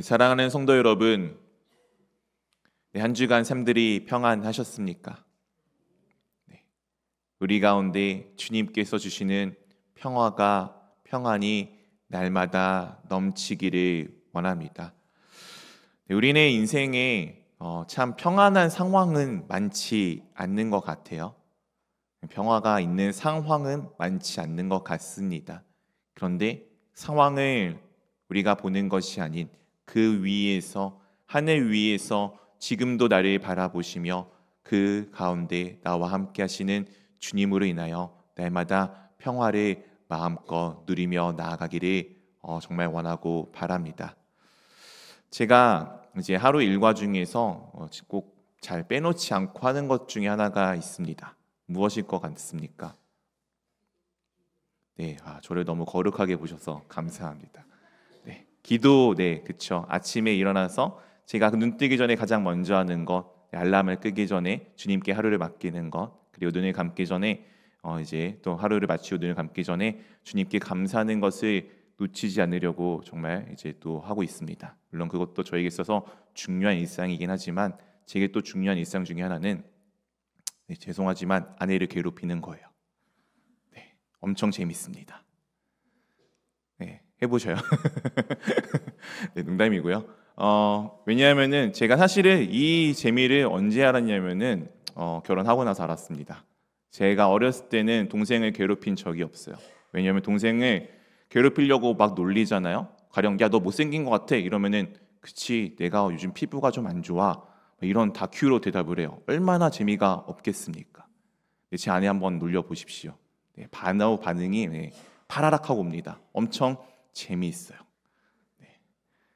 사랑하는 성도 여러분, 한 주간 삶들이 평안하셨습니까? 우리 가운데 주님께서 주시는 평안이 날마다 넘치기를 원합니다. 우리네 인생에 참 평안한 상황은 많지 않는 것 같아요. 평화가 있는 상황은 많지 않는 것 같습니다. 그런데 상황을 우리가 보는 것이 아닌 그 위에서, 하늘 위에서 지금도 나를 바라보시며 그 가운데 나와 함께 하시는 주님으로 인하여 날마다 평화를 마음껏 누리며 나아가기를 정말 원하고 바랍니다. 제가 이제 하루 일과 중에서 꼭 잘 빼놓지 않고 하는 것 중에 하나가 있습니다. 무엇일 것 같습니까? 네, 저를 너무 거룩하게 보셔서 감사합니다. 네, 기도, 그쵸. 아침에 일어나서 제가 눈 뜨기 전에 가장 먼저 하는 것, 알람을 끄기 전에 주님께 하루를 맡기는 것, 그리고 눈을 감기 전에 이제 또 하루를 마치고 눈을 감기 전에 주님께 감사하는 것을 놓치지 않으려고 정말 이제 또 하고 있습니다. 물론 그것도 저에게 있어서 중요한 일상이긴 하지만 제게 또 중요한 일상 중에 하나는 죄송하지만 아내를 괴롭히는 거예요. 엄청 재밌습니다. 해보셔요. 농담이고요. 왜냐하면은 제가 사실은 이 재미를 언제 알았냐면은 결혼하고 나서 알았습니다. 제가 어렸을 때는 동생을 괴롭힌 적이 없어요. 왜냐하면 동생을 괴롭히려고 막 놀리잖아요. 가령 야 너 못생긴 것 같아 이러면은 그치 내가 요즘 피부가 좀 안 좋아 이런 다큐로 대답을 해요. 얼마나 재미가 없겠습니까? 제 아내 한번 놀려보십시오. 반응이 파라락하고 옵니다. 엄청 재미있어요.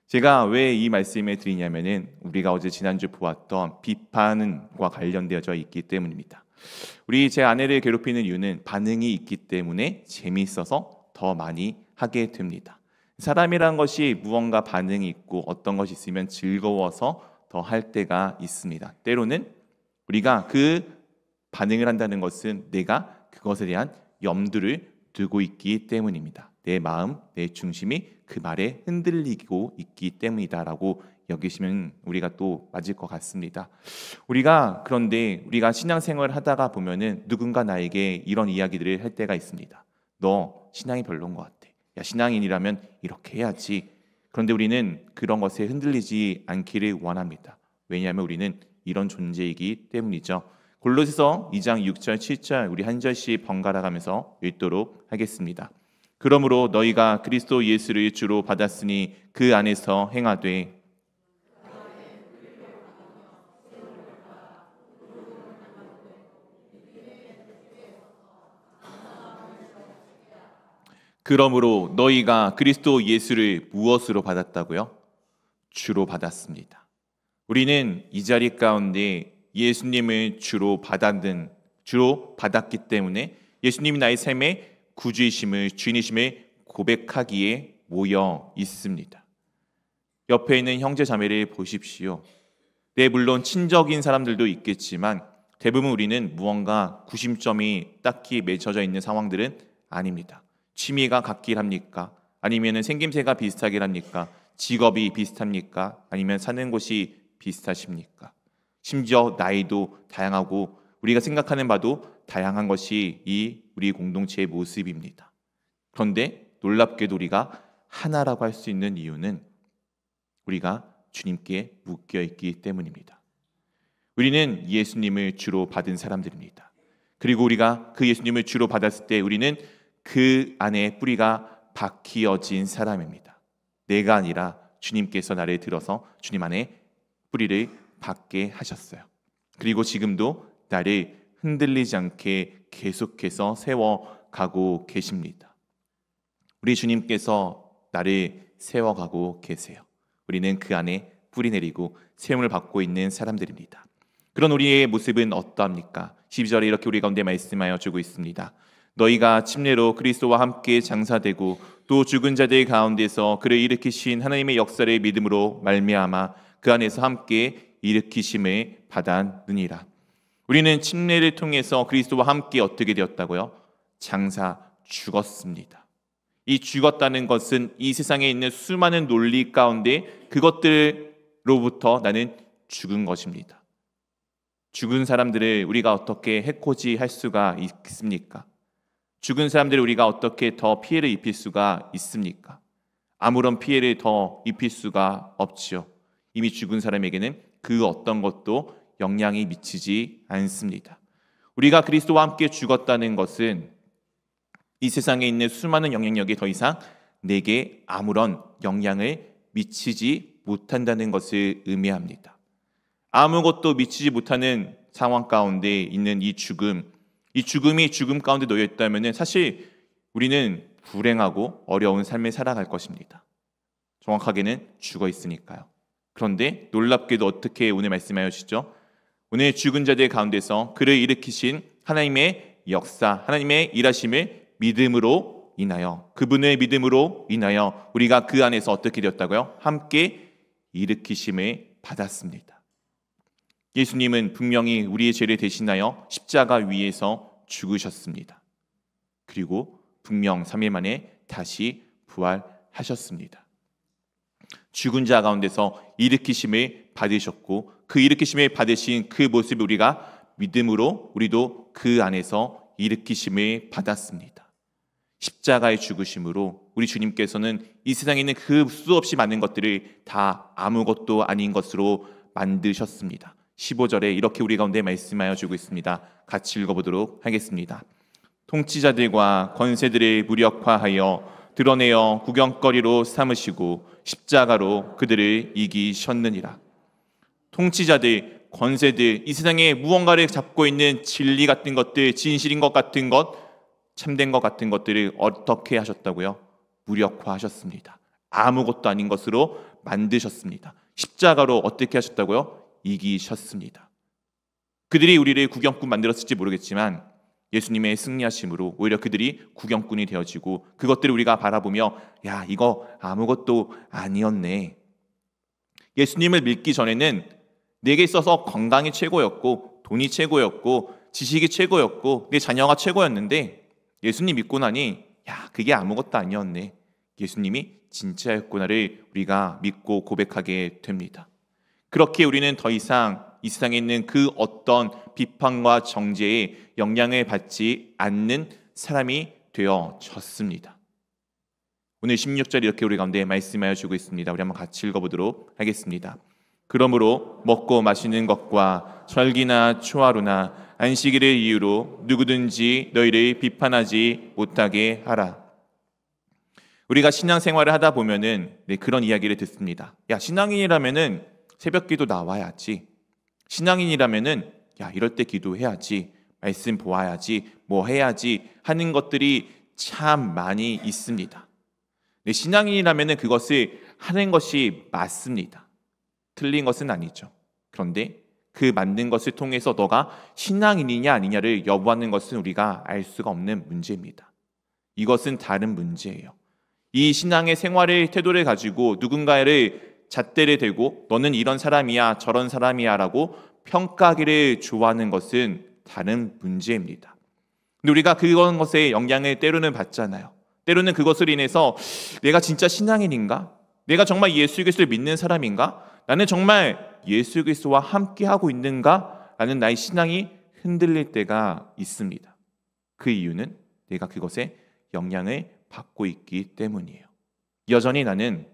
제가 왜 이 말씀을 드리냐면은 우리가 어제 지난주 보았던 비판과 관련되어져 있기 때문입니다. 제 아내를 괴롭히는 이유는 반응이 있기 때문에 재미있어서 더 많이 하게 됩니다. 사람이란 것이 무언가 반응이 있고 어떤 것이 있으면 즐거워서 더 할 때가 있습니다. 때로는 우리가 그 반응을 한다는 것은 내가 그것에 대한 염두를 두고 있기 때문입니다. 내 마음, 내 중심이 그 말에 흔들리고 있기 때문이다라고 여기시면 우리가 또 맞을 것 같습니다. 그런데 우리가 신앙생활을 하다가 보면은 누군가 나에게 이런 이야기들을 할 때가 있습니다. 너 신앙이 별로인 것 같아. 야, 신앙인이라면 이렇게 해야지. 그런데 우리는 그런 것에 흔들리지 않기를 원합니다. 왜냐하면 우리는 이런 존재이기 때문이죠. 골로새서 2장 6절 7절 우리 한 절씩 번갈아 가면서 읽도록 하겠습니다. 그러므로 너희가 그리스도 예수를 주로 받았으니 그 안에서 행하되 그러므로 너희가 그리스도 예수를 무엇으로 받았다고요? 주로 받았습니다. 우리는 이 자리 가운데 예수님을 주로 받았기 때문에 예수님이 나의 삶의 구주이심을 주인이심을 고백하기에 모여 있습니다. 옆에 있는 형제 자매를 보십시오. 물론 친적인 사람들도 있겠지만 대부분 우리는 무언가 구심점이 딱히 맺혀져 있는 상황들은 아닙니다. 취미가 같길 합니까? 아니면 생김새가 비슷하길 합니까? 직업이 비슷합니까? 아니면 사는 곳이 비슷하십니까? 심지어 나이도 다양하고 우리가 생각하는 바도 다양한 것이 우리 공동체의 모습입니다. 그런데 놀랍게도 우리가 하나라고 할 수 있는 이유는 우리가 주님께 묶여 있기 때문입니다. 우리는 예수님을 주로 받은 사람들입니다. 그리고 우리가 그 예수님을 주로 받았을 때 우리는 그 안에 뿌리가 박히어진 사람입니다. 내가 아니라 주님께서 나를 들어서 주님 안에 뿌리를 박게 하셨어요. 그리고 지금도 나를 흔들리지 않게 계속해서 세워가고 계십니다. 우리 주님께서 나를 세워가고 계세요. 우리는 그 안에 뿌리 내리고 세움을 받고 있는 사람들입니다. 그런 우리의 모습은 어떠합니까? 12절에 이렇게 우리 가운데 말씀하여 주고 있습니다. 너희가 침례로 그리스도와 함께 장사되고 또 죽은 자들 가운데서 그를 일으키신 하나님의 역사를 믿음으로 말미암아 그 안에서 함께 일으키심을 받았느니라. 우리는 침례를 통해서 그리스도와 함께 어떻게 되었다고요? 죽었습니다. 이 죽었다는 것은 이 세상에 있는 수많은 논리 가운데 그것들로부터 나는 죽은 것입니다. 죽은 사람들을 우리가 어떻게 해코지할 수가 있습니까? 죽은 사람들을 우리가 어떻게 더 피해를 입힐 수가 있습니까? 아무런 피해를 더 입힐 수가 없지요. 이미 죽은 사람에게는 그 어떤 것도 영향이 미치지 않습니다. 우리가 그리스도와 함께 죽었다는 것은 이 세상에 있는 수많은 영향력이 더 이상 내게 아무런 영향을 미치지 못한다는 것을 의미합니다. 아무것도 미치지 못하는 상황 가운데 있는 이 죽음이 죽음 가운데 놓여 있다면 사실 우리는 불행하고 어려운 삶을 살아갈 것입니다. 정확하게는 죽어 있으니까요. 그런데 놀랍게도 어떻게 오늘 말씀하여 주시죠? 오늘 죽은 자들 가운데서 그를 일으키신 하나님의 역사, 하나님의 일하심을 믿음으로 인하여, 그분의 믿음으로 인하여 우리가 그 안에서 어떻게 되었다고요? 함께 일으키심을 받았습니다. 예수님은 분명히 우리의 죄를 대신하여 십자가 위에서 죽으셨습니다. 그리고 분명 3일 만에 다시 부활하셨습니다. 죽은 자 가운데서 일으키심을 받으셨고 그 일으키심을 받으신 그 모습을 우리가 믿음으로 우리도 그 안에서 일으키심을 받았습니다. 십자가의 죽으심으로 우리 주님께서는 이 세상에 있는 그 수없이 많은 것들을 다 아무것도 아닌 것으로 만드셨습니다. 15절에 이렇게 우리 가운데 말씀하여 주고 있습니다. 같이 읽어보도록 하겠습니다. 통치자들과 권세들을 무력화하여 드러내어 구경거리로 삼으시고 십자가로 그들을 이기셨느니라. 통치자들, 권세들, 이 세상에 무언가를 잡고 있는 진리 같은 것들, 진실인 것 같은 것, 참된 것 같은 것들을 어떻게 하셨다고요? 무력화하셨습니다. 아무것도 아닌 것으로 만드셨습니다. 십자가로 어떻게 하셨다고요? 이기셨습니다. 그들이 우리를 구경꾼 만들었을지 모르겠지만 예수님의 승리하심으로 오히려 그들이 구경꾼이 되어지고 그것들을 우리가 바라보며 야, 이거 아무것도 아니었네. 예수님을 믿기 전에는 내게 있어서 건강이 최고였고 돈이 최고였고 지식이 최고였고 내 자녀가 최고였는데 예수님 믿고 나니 야, 그게 아무것도 아니었네. 예수님이 진짜였구나를 우리가 믿고 고백하게 됩니다. 그렇게 우리는 더 이상 이 세상에 있는 그 어떤 비판과 정죄에 영향을 받지 않는 사람이 되어졌습니다. 오늘 16절 이렇게 우리 가운데 말씀하여 주고 있습니다. 우리 한번 같이 읽어보도록 하겠습니다. 그러므로 먹고 마시는 것과 절기나 초하루나 안식일을 이유로 누구든지 너희를 비판하지 못하게 하라. 우리가 신앙생활을 하다 보면은 그런 이야기를 듣습니다. 야, 신앙인이라면은 새벽기도 나와야지. 신앙인이라면은 야, 이럴 때 기도해야지. 말씀 보아야지. 뭐 해야지 하는 것들이 참 많이 있습니다. 신앙인이라면은 그것을 하는 것이 맞습니다. 틀린 것은 아니죠. 그런데 그 만든 것을 통해서 너가 신앙인이냐 아니냐를 여부하는 것은 우리가 알 수가 없는 문제입니다. 이것은 다른 문제예요. 이 신앙의 생활의 태도를 가지고 누군가를 잣대를 대고 너는 이런 사람이야 저런 사람이야 라고 평가하기를 좋아하는 것은 다른 문제입니다. 근데 우리가 그런 것에 영향을 때로는 받잖아요. 때로는 그것을 인해서 내가 진짜 신앙인인가? 내가 정말 예수 그리스도를 믿는 사람인가? 나는 정말 예수 그리스도와 함께하고 있는가? 라는 나의 신앙이 흔들릴 때가 있습니다. 그 이유는 내가 그것에 영향을 받고 있기 때문이에요. 여전히 나는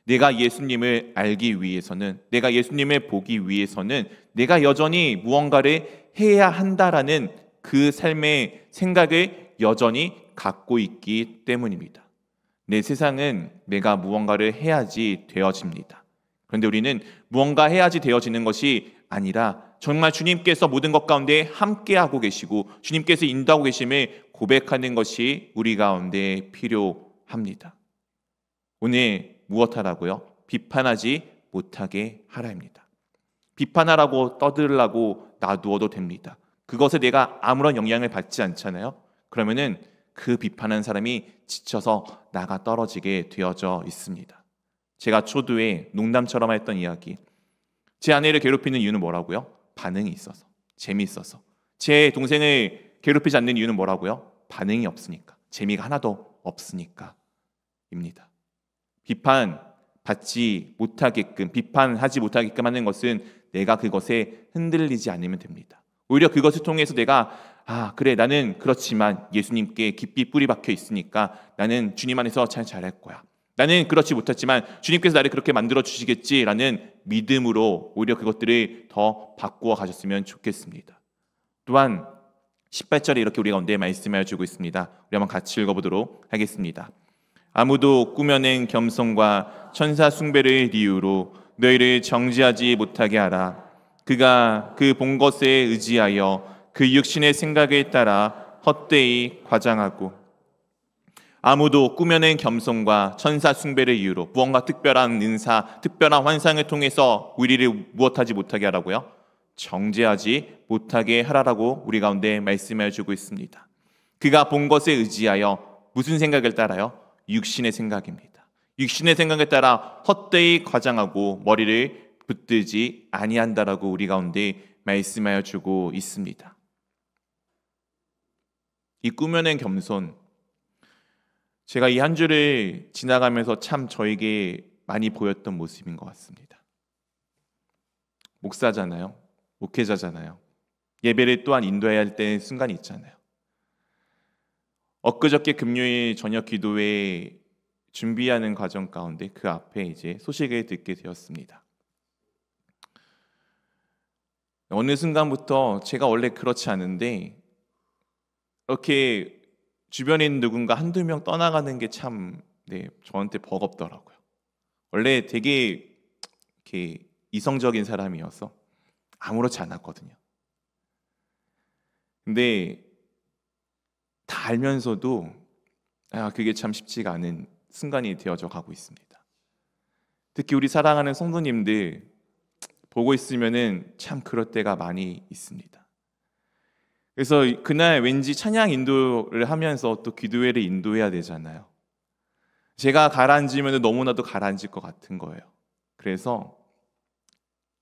내가 예수님을 알기 위해서는, 내가 예수님을 보기 위해서는 내가 여전히 무언가를 해야 한다라는 그 삶의 생각을 여전히 갖고 있기 때문입니다. 내 세상은 내가 무언가를 해야지 되어집니다. 그런데 우리는 무언가 해야지 되어지는 것이 아니라 정말 주님께서 모든 것 가운데 함께하고 계시고 주님께서 인도하고 계심을 고백하는 것이 우리 가운데 필요합니다. 오늘 무엇하라고요? 비판하지 못하게 하라입니다. 비판하라고 떠들라고 놔두어도 됩니다. 그것에 내가 아무런 영향을 받지 않잖아요. 그러면은 그 비판하는 사람이 지쳐서 나가 떨어지게 되어져 있습니다. 제가 초두에 농담처럼 했던 이야기, 제 아내를 괴롭히는 이유는 뭐라고요? 반응이 있어서, 재미있어서. 제 동생을 괴롭히지 않는 이유는 뭐라고요? 반응이 없으니까, 재미가 하나도 없으니까입니다. 비판하지 못하게끔 하는 것은 내가 그것에 흔들리지 않으면 됩니다. 오히려 그것을 통해서 내가 그래, 나는 그렇지만 예수님께 깊이 뿌리 박혀 있으니까 나는 주님 안에서 잘 자랄 거야. 나는 그렇지 못했지만 주님께서 나를 그렇게 만들어 주시겠지라는 믿음으로 오히려 그것들을 더 바꾸어 가셨으면 좋겠습니다. 또한 18절에 이렇게 우리 가운데 말씀하여 주고 있습니다. 우리 한번 같이 읽어보도록 하겠습니다. 아무도 꾸며낸 겸손과 천사 숭배를 이유로 너희를 정죄하지 못하게 하라. 그가 그 본 것에 의지하여 그 육신의 생각에 따라 헛되이 과장하고, 아무도 꾸며낸 겸손과 천사 숭배를 이유로 무언가 특별한 은사, 특별한 환상을 통해서 우리를 무엇하지 못하게 하라고요? 정죄하지 못하게 하라라고 우리 가운데 말씀해 주고 있습니다. 그가 본 것에 의지하여 무슨 생각을 따라요? 육신의 생각입니다. 육신의 생각에 따라 헛되이 과장하고 머리를 붙들지 아니한다라고 우리 가운데 말씀하여 주고 있습니다. 이 꾸며낸 겸손, 제가 이 한 주를 지나가면서 참 저에게 많이 보였던 모습인 것 같습니다. 목사잖아요. 목회자잖아요. 예배를 또한 인도해야 할 때 순간이 있잖아요. 엊그저께 금요일 저녁 기도회 준비하는 과정 가운데 그 앞에 이제 소식을 듣게 되었습니다. 어느 순간부터 제가 원래 그렇지 않은데 이렇게 주변에 있는 누군가 한두 명 떠나가는 게 참 저한테 버겁더라고요. 원래 되게 이렇게 이성적인 사람이어서 아무렇지 않았거든요. 근데 다 알면서도 그게 참 쉽지가 않은 순간이 되어져 가고 있습니다. 특히 우리 사랑하는 성도님들 보고 있으면은 참 그럴 때가 많이 있습니다. 그래서 그날 왠지 찬양 인도를 하면서 또 기도회를 인도해야 되잖아요. 제가 가라앉으면 너무나도 가라앉을 것 같은 거예요. 그래서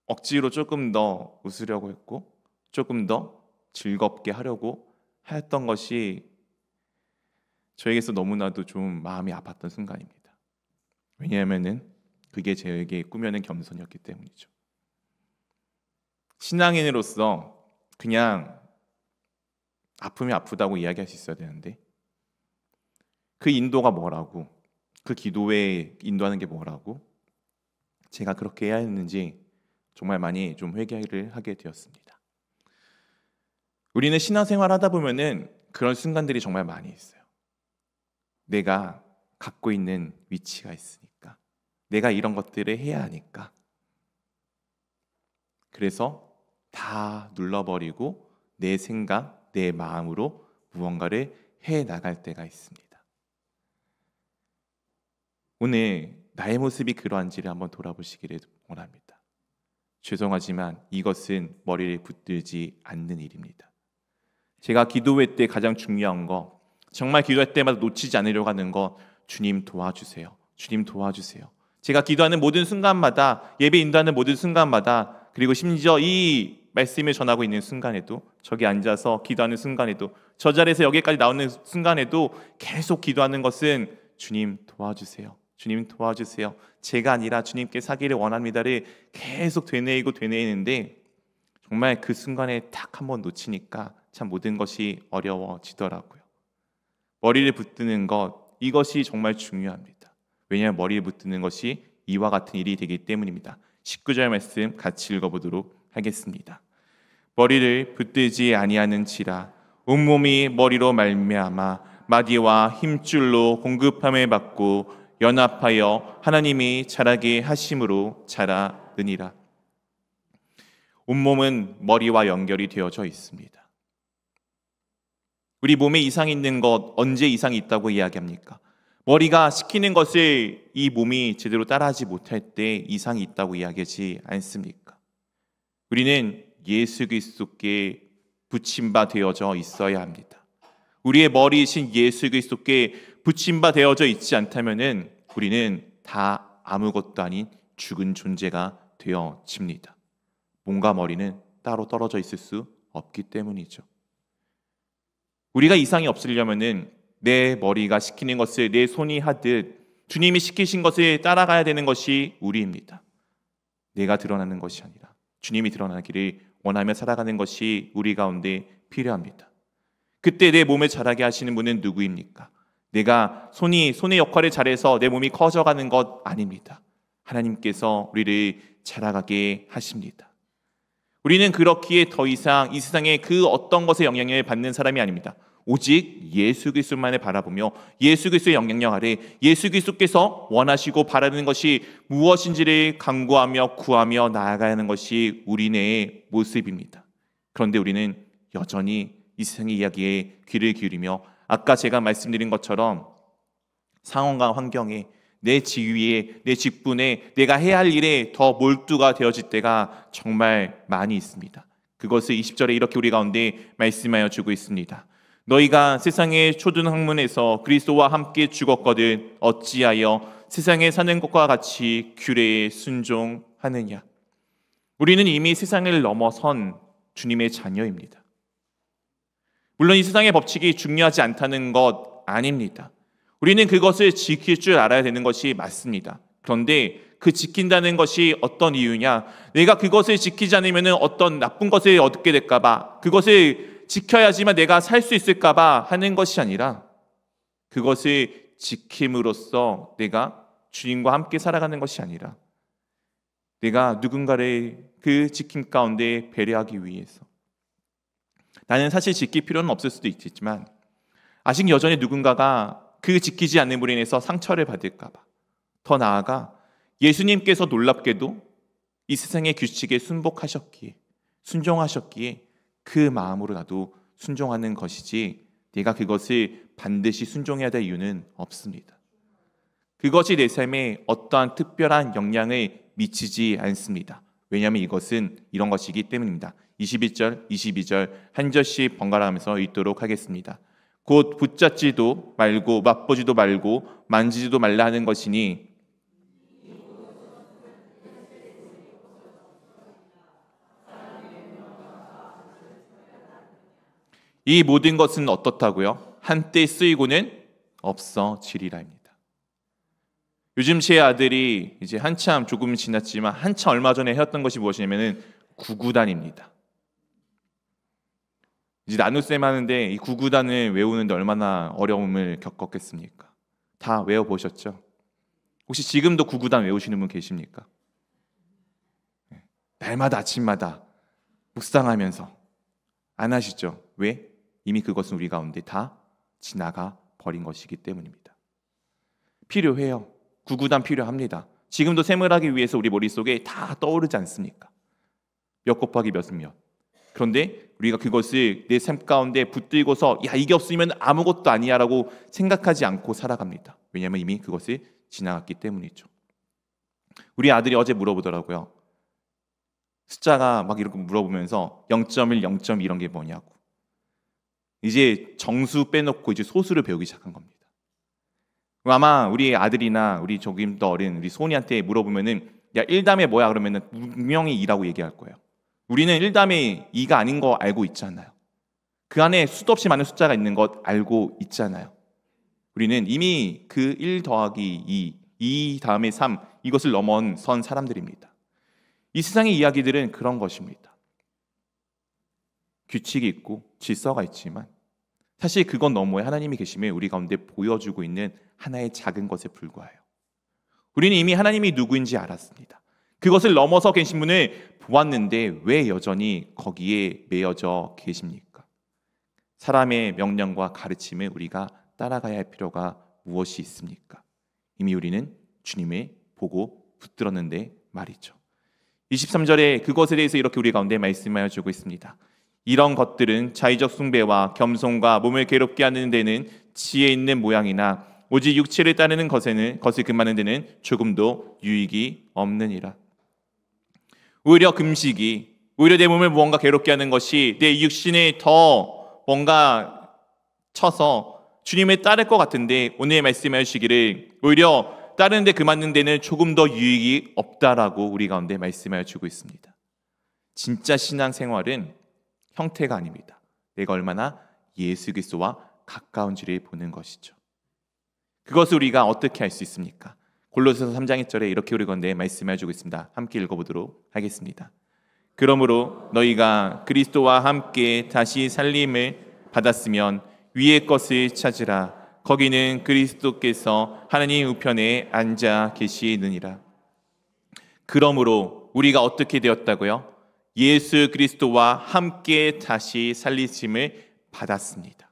억지로 조금 더 웃으려고 했고 조금 더 즐겁게 하려고 했던 것이 저에게서 너무나도 좀 마음이 아팠던 순간입니다. 왜냐하면은 그게 저에게 꾸며낸 겸손이었기 때문이죠. 신앙인으로서 그냥 아프면 아프다고 이야기할 수 있어야 되는데 그 인도가 뭐라고, 그 기도에 인도하는 게 뭐라고 제가 그렇게 해야 했는지 정말 많이 좀 회개를 하게 되었습니다. 우리는 신앙생활 하다 보면은 그런 순간들이 정말 많이 있어요. 내가 갖고 있는 위치가 있으니까, 내가 이런 것들을 해야 하니까, 그래서 다 눌러버리고 내 생각, 내 마음으로 무언가를 해 나갈 때가 있습니다. 오늘 나의 모습이 그러한지를 한번 돌아보시기를 원합니다. 죄송하지만 이것은 머리를 붙들지 않는 일입니다. 제가 기도회 때 가장 중요한 거, 정말 기도할 때마다 놓치지 않으려고 하는 거, 주님 도와주세요. 주님 도와주세요. 제가 기도하는 모든 순간마다, 예배 인도하는 모든 순간마다, 그리고 심지어 이 말씀을 전하고 있는 순간에도, 저기 앉아서 기도하는 순간에도, 저 자리에서 여기까지 나오는 순간에도 계속 기도하는 것은 주님 도와주세요. 주님 도와주세요. 제가 아니라 주님께 사기를 원합니다를 계속 되뇌이는데 정말 그 순간에 딱 한번 놓치니까 참 모든 것이 어려워지더라고요. 머리를 붙드는 것, 이것이 정말 중요합니다. 왜냐하면 머리를 붙드는 것이 이와 같은 일이 되기 때문입니다. 19절 말씀 같이 읽어보도록 하겠습니다. 머리를 붙들지 아니하는지라 온몸이 머리로 말미암아 마디와 힘줄로 공급함을 받고 연합하여 하나님이 자라게 하심으로 자라느니라. 온몸은 머리와 연결이 되어져 있습니다. 우리 몸에 이상이 있는 것, 언제 이상이 있다고 이야기합니까? 머리가 시키는 것을 이 몸이 제대로 따라하지 못할 때 이상이 있다고 이야기하지 않습니까? 우리는 예수 그리스도께 붙임바 되어져 있어야 합니다. 우리의 머리이신 예수 그리스도께 붙임바 되어져 있지 않다면은 우리는 다 아무것도 아닌 죽은 존재가 되어집니다. 몸과 머리는 따로 떨어져 있을 수 없기 때문이죠. 우리가 이상이 없으려면은 내 머리가 시키는 것을 내 손이 하듯 주님이 시키신 것을 따라가야 되는 것이 우리입니다. 내가 드러나는 것이 아니라 주님이 드러나기를 원하며 살아가는 것이 우리 가운데 필요합니다. 그때 내 몸을 자라게 하시는 분은 누구입니까? 내가 손의 역할을 잘해서 내 몸이 커져가는 것 아닙니다. 하나님께서 우리를 자라가게 하십니다. 우리는 그렇기에 더 이상 이 세상의 그 어떤 것에 영향을 받는 사람이 아닙니다. 오직 예수 그리스도만을 바라보며 예수 그리스도의 영향력 아래 예수 그리스도께서 원하시고 바라는 것이 무엇인지를 간구하며 구하며 나아가야 하는 것이 우리네의 모습입니다. 그런데 우리는 여전히 이 세상의 이야기에 귀를 기울이며 아까 제가 말씀드린 것처럼 상황과 환경에 내 지위에 내 직분에 내가 해야 할 일에 더 몰두가 되어질 때가 정말 많이 있습니다. 그것을 20절에 이렇게 우리 가운데 말씀하여 주고 있습니다. 너희가 세상의 초등학문에서 그리스도와 함께 죽었거든 어찌하여 세상에 사는 것과 같이 규례에 순종하느냐. 우리는 이미 세상을 넘어선 주님의 자녀입니다. 물론 이 세상의 법칙이 중요하지 않다는 것 아닙니다. 우리는 그것을 지킬 줄 알아야 되는 것이 맞습니다. 그런데 그 지킨다는 것이 어떤 이유냐? 내가 그것을 지키지 않으면 어떤 나쁜 것을 얻게 될까 봐, 그것을 지켜야지만 내가 살 수 있을까 봐 하는 것이 아니라 그것을 지킴으로써 내가 주님과 함께 살아가는 것이 아니라 내가 누군가를 그 지킴 가운데 배려하기 위해서, 나는 사실 지킬 필요는 없을 수도 있지만 아직 여전히 누군가가 그 지키지 않는 분으로 인해서 상처를 받을까 봐, 더 나아가 예수님께서 놀랍게도 이 세상의 규칙에 순종하셨기에 그 마음으로 나도 순종하는 것이지 내가 그것을 반드시 순종해야 될 이유는 없습니다. 그것이 내 삶에 어떠한 특별한 영향을 미치지 않습니다. 왜냐하면 이것은 이런 것이기 때문입니다. 21절, 22절 한 절씩 번갈아가면서 읽도록 하겠습니다. 곧 붙잡지도 말고 맛보지도 말고 만지지도 말라 하는 것이니 이 모든 것은 어떻다고요? 한때 쓰이고는 없어지리라입니다. 요즘 제 아들이 이제 한참 조금 지났지만 한참 얼마 전에 해왔던 것이 무엇이냐면은 구구단입니다. 이제 나눗셈 하는데 이 구구단을 외우는데 얼마나 어려움을 겪었겠습니까? 다 외워보셨죠? 혹시 지금도 구구단 외우시는 분 계십니까? 날마다 아침마다 묵상하면서 안 하시죠? 왜? 이미 그것은 우리 가운데 다 지나가 버린 것이기 때문입니다. 필요해요. 구구단 필요합니다. 지금도 셈을 하기 위해서 우리 머릿속에 다 떠오르지 않습니까? 몇 곱하기 몇은 몇. 그런데 우리가 그것을 내 삶 가운데 붙들고서 야 이게 없으면 아무것도 아니야 라고 생각하지 않고 살아갑니다. 왜냐하면 이미 그것을 지나갔기 때문이죠. 우리 아들이 어제 물어보더라고요. 숫자가 막 이렇게 물어보면서 0.1, 0.2 이런 게 뭐냐고. 이제 정수 빼놓고 이제 소수를 배우기 시작한 겁니다. 아마 우리 아들이나 우리 조금 더 어린 우리 소니한테 물어보면은 야 1담에 뭐야 그러면은 분명히 2라고 얘기할 거예요. 우리는 1담에 2가 아닌 거 알고 있잖아요. 그 안에 수도 없이 많은 숫자가 있는 것 알고 있잖아요. 우리는 이미 그 1 더하기 2 다음에 3 이것을 넘어선 사람들입니다. 이 세상의 이야기들은 그런 것입니다. 규칙이 있고 질서가 있지만 사실 그건 너머에 하나님이 계심을 우리 가운데 보여주고 있는 하나의 작은 것에 불과해요. 우리는 이미 하나님이 누구인지 알았습니다. 그것을 넘어서 계신 분을 보았는데 왜 여전히 거기에 매여져 계십니까? 사람의 명령과 가르침을 우리가 따라가야 할 필요가 무엇이 있습니까? 이미 우리는 주님을 보고 붙들었는데 말이죠. 23절에 그것에 대해서 이렇게 우리 가운데 말씀하여 주고 있습니다. 이런 것들은 자의적 숭배와 겸손과 몸을 괴롭게 하는 데는 지혜 있는 모양이나 오직 육체를 따르는 것을 금하는 데는 조금도 유익이 없느니라. 오히려 금식이 오히려 내 몸을 무언가 괴롭게 하는 것이 내 육신에 더 뭔가 쳐서 주님을 따를 것 같은데 오늘 말씀해 주시기를 오히려 따르는데 금하는 데는 조금 더 유익이 없다라고 우리 가운데 말씀하여 주고 있습니다. 진짜 신앙생활은 형태가 아닙니다. 내가 얼마나 예수 그리스도와 가까운지를 보는 것이죠. 그것을 우리가 어떻게 할 수 있습니까? 골로새서 3장 1절에 이렇게 우리 건데 말씀해 주고 있습니다. 함께 읽어보도록 하겠습니다. 그러므로 너희가 그리스도와 함께 다시 살림을 받았으면 위의 것을 찾으라. 거기는 그리스도께서 하나님 우편에 앉아 계시느니라. 그러므로 우리가 어떻게 되었다고요? 예수 그리스도와 함께 다시 살리심을 받았습니다.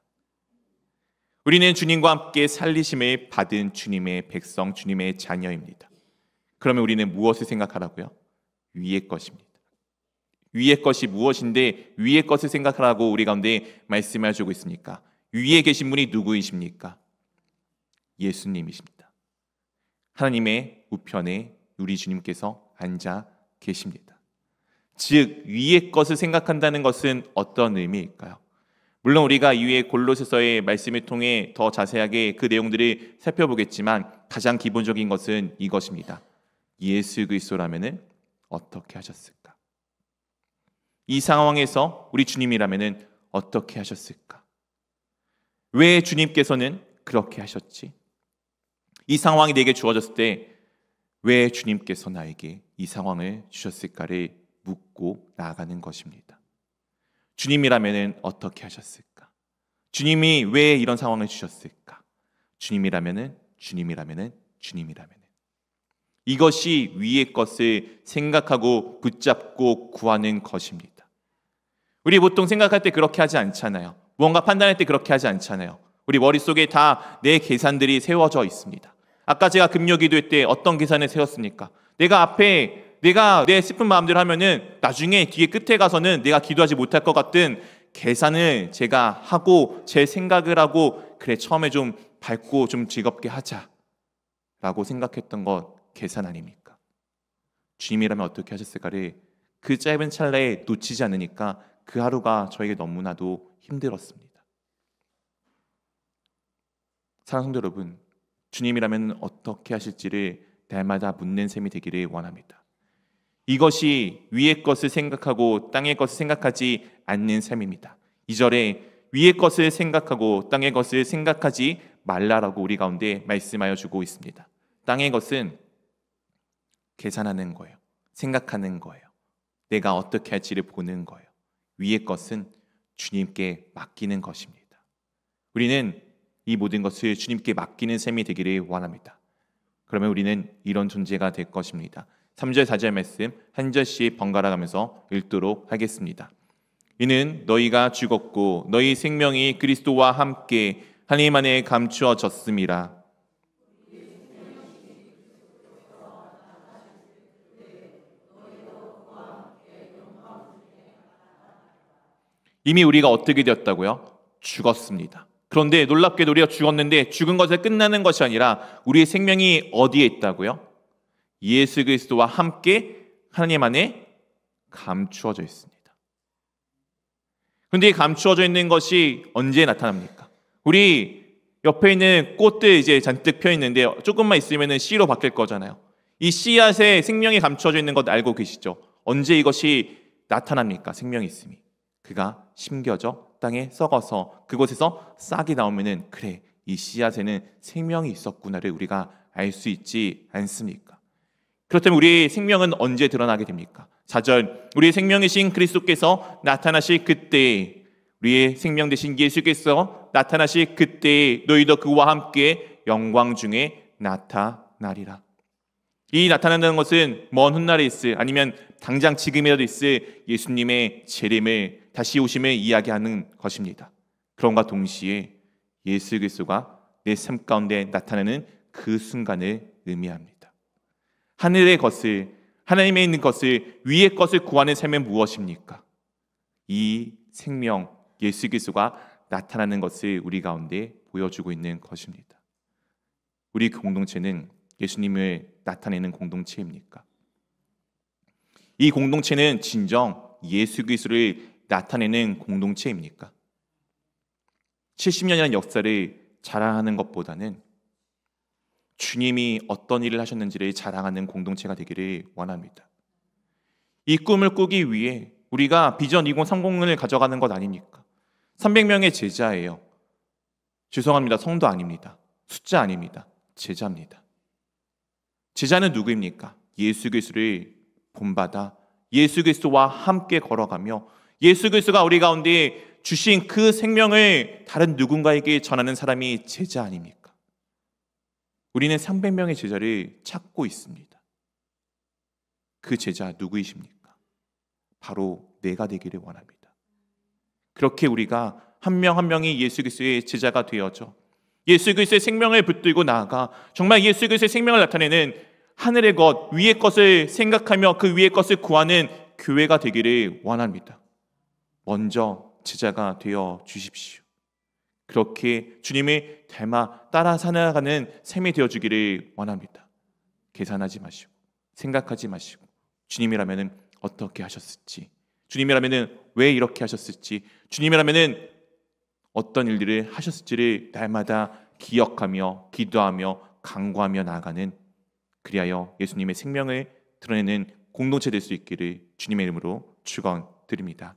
우리는 주님과 함께 살리심을 받은 주님의 백성, 주님의 자녀입니다. 그러면 우리는 무엇을 생각하라고요? 위의 것입니다. 위의 것이 무엇인데 위의 것을 생각하라고 우리 가운데 말씀해 주고 있습니까? 위에 계신 분이 누구이십니까? 예수님이십니다. 하나님의 우편에 우리 주님께서 앉아 계십니다. 즉 위의 것을 생각한다는 것은 어떤 의미일까요? 물론 우리가 이후에 골로새서의 말씀을 통해 더 자세하게 그 내용들을 살펴보겠지만 가장 기본적인 것은 이것입니다. 예수 그리스도라면은 어떻게 하셨을까? 이 상황에서 우리 주님이라면은 어떻게 하셨을까? 왜 주님께서는 그렇게 하셨지? 이 상황이 내게 주어졌을 때 왜 주님께서 나에게 이 상황을 주셨을까를 묻고 나아가는 것입니다. 주님이라면 어떻게 하셨을까? 주님이 왜 이런 상황을 주셨을까? 주님이라면 이것이 위의 것을 생각하고 붙잡고 구하는 것입니다. 우리 보통 생각할 때 그렇게 하지 않잖아요. 무언가 판단할 때 그렇게 하지 않잖아요. 우리 머릿속에 다 내 계산들이 세워져 있습니다. 아까 제가 금요 기도회 때 어떤 계산을 세웠습니까? 내가 내 슬픈 마음대로 하면은 나중에 뒤에 끝에 가서는 내가 기도하지 못할 것 같은 계산을 제가 하고 제 생각을 하고 그래 처음에 좀 밝고 좀 즐겁게 하자라고 생각했던 것 계산 아닙니까? 주님이라면 어떻게 하셨을까를 그 짧은 찰나에 놓치지 않으니까 그 하루가 저에게 너무나도 힘들었습니다. 사랑하는 성도 여러분, 주님이라면 어떻게 하실지를 날마다 묻는 셈이 되기를 원합니다. 이것이 위의 것을 생각하고 땅의 것을 생각하지 않는 셈입니다. 2절에 위의 것을 생각하고 땅의 것을 생각하지 말라라고 우리 가운데 말씀하여 주고 있습니다. 땅의 것은 계산하는 거예요. 생각하는 거예요. 내가 어떻게 할지를 보는 거예요. 위의 것은 주님께 맡기는 것입니다. 우리는 이 모든 것을 주님께 맡기는 셈이 되기를 원합니다. 그러면 우리는 이런 존재가 될 것입니다. 3절 4절 말씀 한 절씩 번갈아 가면서 읽도록 하겠습니다. 이는 너희가 죽었고 너희 생명이 그리스도와 함께 하나님 안에 감추어졌음이라. 이미 우리가 어떻게 되었다고요? 죽었습니다. 그런데 놀랍게도 우리가 죽었는데 죽은 것에 끝나는 것이 아니라 우리의 생명이 어디에 있다고요? 예수 그리스도와 함께 하나님 안에 감추어져 있습니다. 그런데 이 감추어져 있는 것이 언제 나타납니까? 우리 옆에 있는 꽃들 이제 잔뜩 펴 있는데 조금만 있으면 씨로 바뀔 거잖아요. 이 씨앗에 생명이 감추어져 있는 것 알고 계시죠? 언제 이것이 나타납니까? 생명이 있음이. 그가 심겨져 땅에 썩어서 그곳에서 싹이 나오면은 그래 이 씨앗에는 생명이 있었구나를 우리가 알 수 있지 않습니까? 그렇다면 우리의 생명은 언제 드러나게 됩니까? 4절 우리의 생명이신 그리스도께서 나타나실 그때에 우리의 생명 되신 예수께서 나타나실 그때에 너희도 그와 함께 영광 중에 나타나리라. 이 나타난다는 것은 먼 훗날에 있을 아니면 당장 지금이라도 있을 예수님의 재림을 다시 오심을 이야기하는 것입니다. 그런가 동시에 예수 그리스도가 내 삶 가운데 나타나는 그 순간을 의미합니다. 하늘의 것을 하나님에 있는 것을 위의 것을 구하는 삶은 무엇입니까? 이 생명 예수 그리스도가 나타나는 것을 우리 가운데 보여주고 있는 것입니다. 우리 공동체는 예수님을 나타내는 공동체입니까? 이 공동체는 진정 예수 그리스도를 나타내는 공동체입니까? 70년이라는 역사를 자랑하는 것보다는 주님이 어떤 일을 하셨는지를 자랑하는 공동체가 되기를 원합니다. 이 꿈을 꾸기 위해 우리가 비전 2030을 가져가는 것 아닙니까? 300명의 제자예요. 죄송합니다. 성도 아닙니다. 숫자 아닙니다. 제자입니다. 제자는 누구입니까? 예수 그리스도를 본받아 예수 그리스도와 함께 걸어가며 예수 그리스도가 우리 가운데 주신 그 생명을 다른 누군가에게 전하는 사람이 제자 아닙니까? 우리는 300명의 제자를 찾고 있습니다. 그 제자 누구이십니까? 바로 내가 되기를 원합니다. 그렇게 우리가 한 명 한 명이 예수 그리스도의 제자가 되어져 예수 그리스도의 생명을 붙들고 나아가 정말 예수 그리스도의 생명을 나타내는 하늘의 것, 위의 것을 생각하며 그 위의 것을 구하는 교회가 되기를 원합니다. 먼저 제자가 되어 주십시오. 그렇게 주님을 닮아 따라 살아가는 삶이 되어주기를 원합니다. 계산하지 마시고 생각하지 마시고 주님이라면 어떻게 하셨을지, 주님이라면 왜 이렇게 하셨을지, 주님이라면 어떤 일들을 하셨을지를 날마다 기억하며 기도하며 간구하며 나아가는, 그리하여 예수님의 생명을 드러내는 공동체 될 수 있기를 주님의 이름으로 축원드립니다.